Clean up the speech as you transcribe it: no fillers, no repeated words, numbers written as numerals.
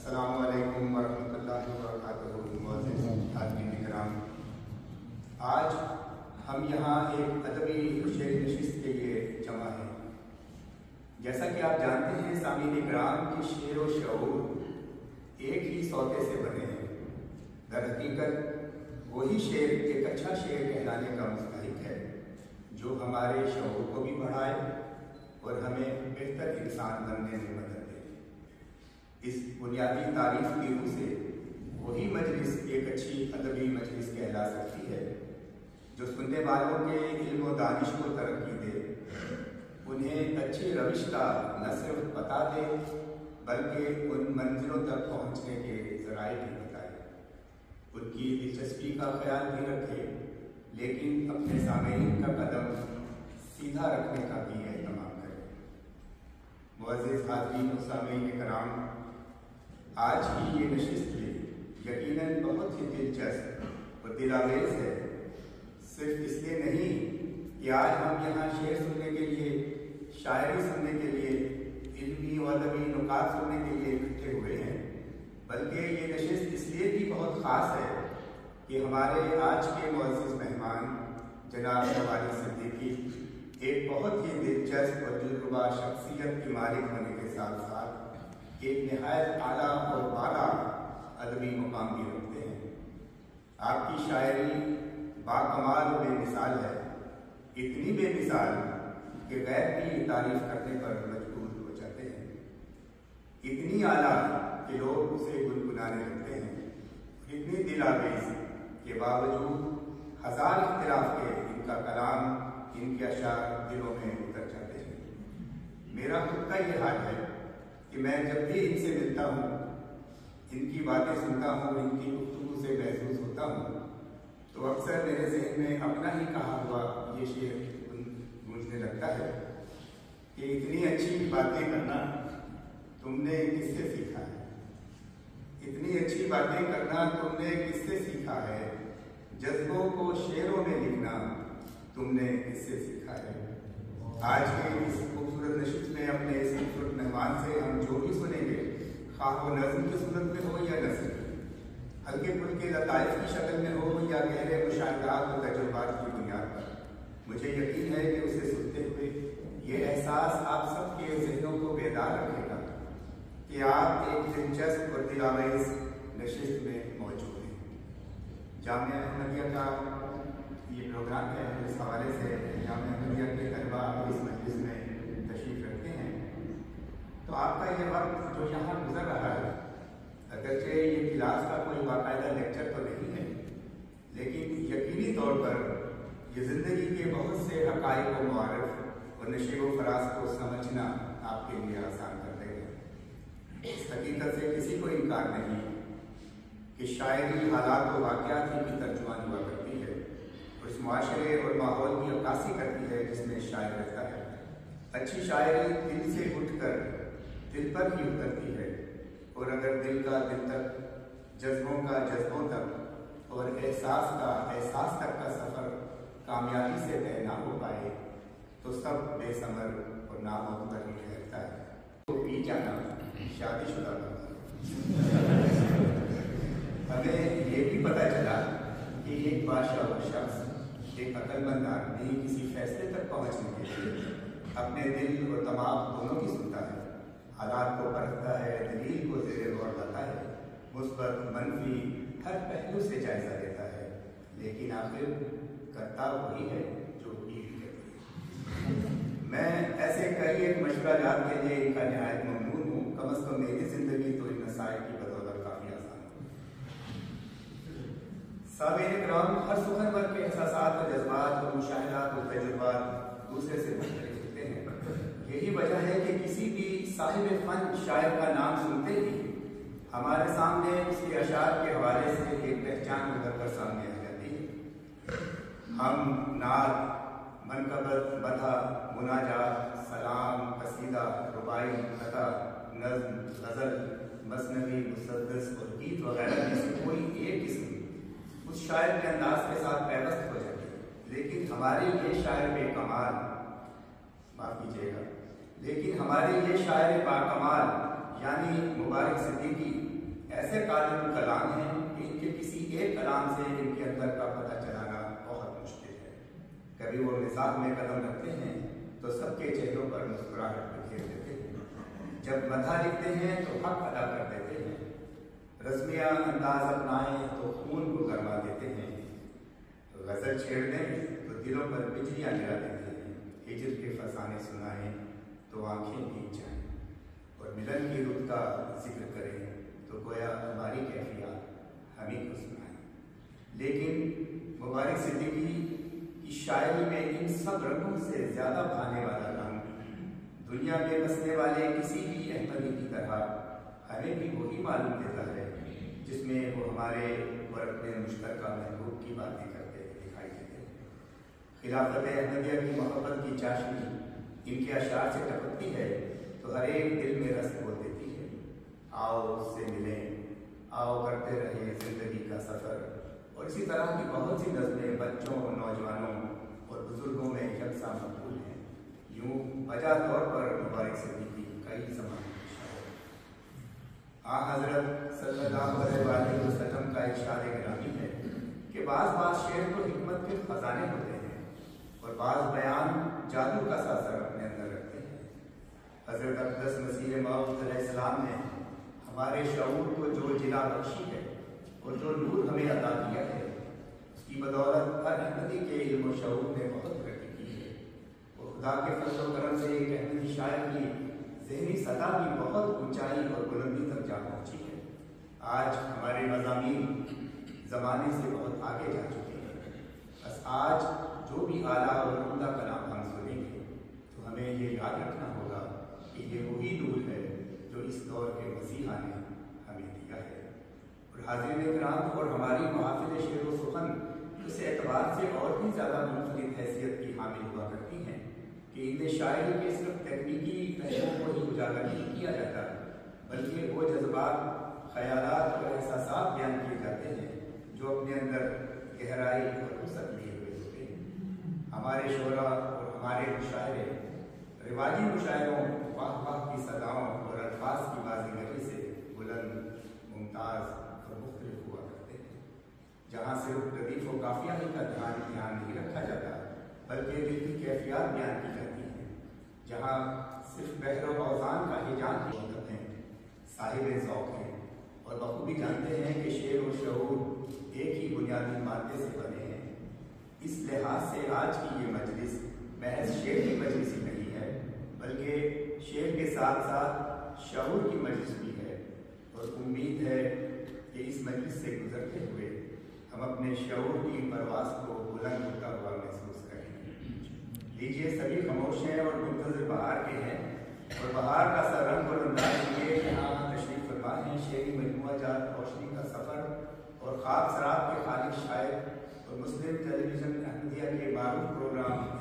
السلام علیکم ورحمۃ اللہ وبرکاتہ۔ معزز حاضرین کرام، آج ہم یہاں ایک ادبی شعری نشست کے لیے جمع ہیں۔ جیسا کہ آپ جانتے ہیں سامعین کرام کہ شعر و شعور ایک ہی سوتے سے بنے ہیں۔ در حقیقت وہی شعر ایک اچھا شعر کہلانے کا مستحق ہے جو ہمارے شعور کو بھی بڑھائے اور ہمیں بہتر انسان بننے میں مدد دے۔ اس بنیادی تعریف کی روح سے وہی مجلس ایک اچھی ادبی مجلس کہلا سکتی ہے جو سننے والوں کے علم و دانش کو ترقی دے، انہیں اچھی روش کا نہ صرف پتہ دے بلکہ ان منزلوں تک پہنچنے کے ذرائع بھی بتائے، ان کی دلچسپی کا خیال بھی رکھے لیکن اپنے سامعین کا قدم سیدھا رکھنے کا بھی اہتمام کرے۔ معزز حاضرین و سامعین کرام، آج کی یہ نشست بھی یقیناً بہت ہی دلچسپ اور دل آویز ہے، صرف اس لیے نہیں کہ آج ہم یہاں شعر سننے کے لیے، شاعری سننے کے لیے، علمی و ادبی نکات سننے کے لیے اکٹھے ہوئے ہیں، بلکہ یہ نشست اس لیے بھی بہت خاص ہے کہ ہمارے آج کے معزز مہمان جناب شوانی صدیقی ایک بہت ہی دلچسپ اور دلربا شخصیت کے مالک ہونے کے ساتھ ساتھ ایک نہایت اعلیٰ اور بالا ادبی مقام بھی رکھتے ہیں۔ آپ کی شاعری باکمال و بے مثال ہے، اتنی بے مثال کہ غیر بھی تعریف کرنے پر مجبور ہو جاتے ہیں، اتنی اعلیٰ کہ لوگ اسے گنگنانے لگتے ہیں، اتنی دل آویز کے باوجود ہزار اختلاف کے ان کا کلام، ان کے اشعار دلوں میں اتر جاتے ہیں۔ میرا خود کا یہ حال ہے کہ میں جب بھی ان سے ملتا ہوں، ان کی باتیں سنتا ہوں، ان کی گفتگو سے محظوظ ہوتا ہوں، تو اکثر میرے ذہن میں اپنا ہی کہا ہوا یہ شعر گونجنے لگتا ہے کہ اتنی اچھی باتیں کرنا تم نے کس سے سیکھا ہے، اتنی اچھی باتیں کرنا تم نے کس سے سیکھا ہے، جذبوں کو شعروں میں لکھنا تم نے کس سے سیکھا ہے۔ آج کے اس خوبصورت نشست میں اپنے اس خوبصورت مہمان سے ہم جو بھی سنیں گے، خواہ وہ نظم کی صورت میں ہو یا نثر، ہلکے پھلکے لطائف کی شکل میں ہو یا گہرے مشاہدات و تجربات کی بنیاد پر، مجھے یقین ہے کہ اسے سنتے ہوئے یہ احساس آپ سب کے ذہنوں کو بیدار رکھے گا کہ آپ ایک دلچسپ اور دل آویز نشست میں موجود ہیں۔ جامعہ احمدیہ کا یہ پروگرام ہے، اس حوالے سے جامعہ احمدیہ کے طلباء اس مجلس میں تشریف رکھتے ہیں، تو آپ کا یہ وقت جو یہاں گزر رہا ہے، اگرچہ یہ کلاس کا کوئی باقاعدہ لیکچر تو نہیں ہے، لیکن یقینی طور پر یہ زندگی کے بہت سے حقائق و معارف اور نشیب و فراز کو سمجھنا آپ کے لیے آسان کر دے گا۔ اس حقیقت سے کسی کو انکار نہیں کہ شاعری حالات و واقعات ہی کی ترجمان ہوا کرتی ہے اور اس معاشرے اور ماحول کی عکاسی کرتی ہے جس میں شاعر رہتا ہے۔ اچھی شاعری دل سے اٹھ کر دل پر ہی اترتی ہے، اور اگر دل کا دل تک، جذبوں کا جذبوں تک اور احساس کا احساس تک کا سفر کامیابی سے طے نہ ہو پائے تو سب بے ثمر اور نامعتبر ہی ٹھہرتا ہے۔ تو پی جانا شادی شدہ کرتا، ہمیں یہ بھی پتہ چلا کہ ایک بادشاہ شخص، ایک عقل مند آدمی کسی فیصلے تک پہنچنے کے لیے اپنے دل اور دماغ دونوں کی سنتا ہے، حالات کو پرکھتا ہے، دلیل کو زیر غور لاتا ہے، مثبت منفی ہر پہلو سے جائزہ لیتا ہے، لیکن آخر کرتا وہی ہے جو بیوی کرتی ہے۔ میں ایسے کئی ایک مشورہ جات کے لیے ان کا نہایت ممنون ہوں، کم از کم میری زندگی تو ان مسائل کی بدولت کافی آسان ہو۔ سامعین کرام، ہر سخنور کے احساسات و جذبات اور مشاہدات اور تجربات دوسرے سے مختلف ہوتے ہیں۔ یہی وجہ ہے کہ کسی بھی صاحب فن شاعر کا نام سنتے ہی ہمارے سامنے اس کے اشعار کے حوالے سے ایک پہچان ابھر کر سامنے آ جاتی ہے۔ ہم نعت، منقبت، مدح، مناجات، سلام، قصیدہ، رباعی، قطع، نظم، غزل، مثنوی، مسدس اور گیت وغیرہ میں سے کوئی ایک قسم اس شاعر کے انداز کے ساتھ پیوست ہو جاتی ہے، لیکن ہمارے یہ شاعر بے کمال، معاف کیجیے گا، لیکن ہمارے یہ شاعر باکمال یعنی مبارک صدیقی ایسے قادر کلام ہیں کہ ان کے کسی ایک کلام سے ان کے اندر کا پتہ چلانا بہت مشکل ہے۔ کبھی وہ مزاح میں قدم رکھتے ہیں تو سب کے چہروں پر مسکراہٹ بکھیر دیتے ہیں، جب مدح لکھتے ہیں تو حق ادا کر دیتے ہیں، رسمیہ انداز اپنائیں تو خون کو گرما دیتے ہیں، غزل چھیڑ دیں تو دلوں پر بجلیاں گرا دیتے ہیں، ہجر کے فسانے سنائیں تو آنکھیں بھیگ جائیں، اور ملن کی رت کا ذکر کریں تو گویا ہماری کیفیات ہمیں کو سنائیں۔ لیکن مبارک صدیقی کی شاعری میں ان سب رنگوں سے زیادہ بھانے والا رنگ دنیا میں بسنے والے کسی بھی احمدی کی طرح ہمیں بھی وہی معلوم دیتا ہے جس میں وہ ہمارے اور اپنے مشترکہ محبوب کی باتیں کرتے دکھائی دیتے ہیں۔ خلافت احمدیہ کی محبت کی چاشنی ان کے اشعار سے ٹپکتی ہے تو ہر ایک دل میں رس بول دیتی ہے۔ آؤ اس سے ملیں، آؤ کرتے رہے زندگی کا سفر، اور اسی طرح کی بہت سی نظمیں بچوں، نوجوانوں اور بزرگوں میں یکساں مقبول ہیں۔ یوں وجہ طور پر مبارک صدیقی کئی زمانے کی شاعر۔ حضرت صلی اللہ علیہ وسلم کا ارشاد گرامی ہے کہ بعض شعر تو حکمت کے خزانے ہوتے ہیں اور بعض بیان جادو کا ساثر اپنے اندر رکھتے ہیں۔ حضرت اقدس مسیح موعود علیہ السلام نے ہمارے شعور کو جو جلا بخشی ہے اور جو نور ہمیں عطا کیا ہے، اس کی بدولت ہر احمدی کے علم و شعور نے بہت ترقی کی ہے۔ وہ خدا کے فضل و کرم سے ایک احمدی شاعر کی ذہنی سطح بھی بہت اونچائی اور بلندی تک جا پہنچی ہے۔ آج ہمارے مضامین زمانے سے بہت آگے جا چکے ہیں، بس آج جو بھی اعلیٰ اور عمدہ کلام ہم سنیں گے تو ہمیں یہ یاد رکھنا ہوگا کہ یہ وہی نور ہے جو اس دور کے مسیحا نے ہمیں دیا ہے۔ اور حاضرین کرام، اور ہماری محافظ شعر و سخن اس اعتبار سے اور بھی زیادہ منفرد حیثیت کی حامل ہوا کرتی ہیں کہ ان میں شاعری کے صرف تکنیکی پہلوؤں کو ہی اجاگر نہیں کیا جاتا، بلکہ وہ جذبات، خیالات اور احساسات بیان کیے جاتے ہیں جو اپنے اندر گہرائی اور وسعت لیے ہوئے ہوتے ہیں۔ ہمارے شعراء اور ہمارے مشاعرے رواجی مشاعروں، واہ واہ کی صداؤں اور الفاظ کی بازیگری سے بلند، ممتاز اور مختلف ہوا کرتے ہیں، جہاں صرف ردیف و قافیہ ہی کا دھیان نہیں رکھا جاتا بلکہ دل کی کیفیات بیان کی جاتی ہیں، جہاں صرف بحر و اوزان کا ہی جان کی عادت ہے، صاحب ذوق ہیں اور بخوبی جانتے ہیں کہ شعر و شعور ایک ہی بنیادی مادے سے بنے ہیں۔ اس لحاظ سے آج کی یہ مجلس محض شعر کی مجلس ہی نہیں ہے بلکہ شعر کے ساتھ ساتھ شعور کی مجلس بھی ہے، اور امید ہے کہ اس مجلس سے گزرتے ہوئے ہم اپنے شعور کی پرواز کو بلند ہوتا ہوا محسوس کریں گے۔ لیجیے سبھی خاموش ہیں اور منتظر بہار کے ہیں، اور بہار کا سا رنگ اور انداز لیے یہاں تشریف فرما ہیں شعری مجموعہ جات روشنی کا سفر اور خواب سراب کے خالق شاعر اور مسلم ٹیلی ویژن احمدیہ کے معروف پروگرام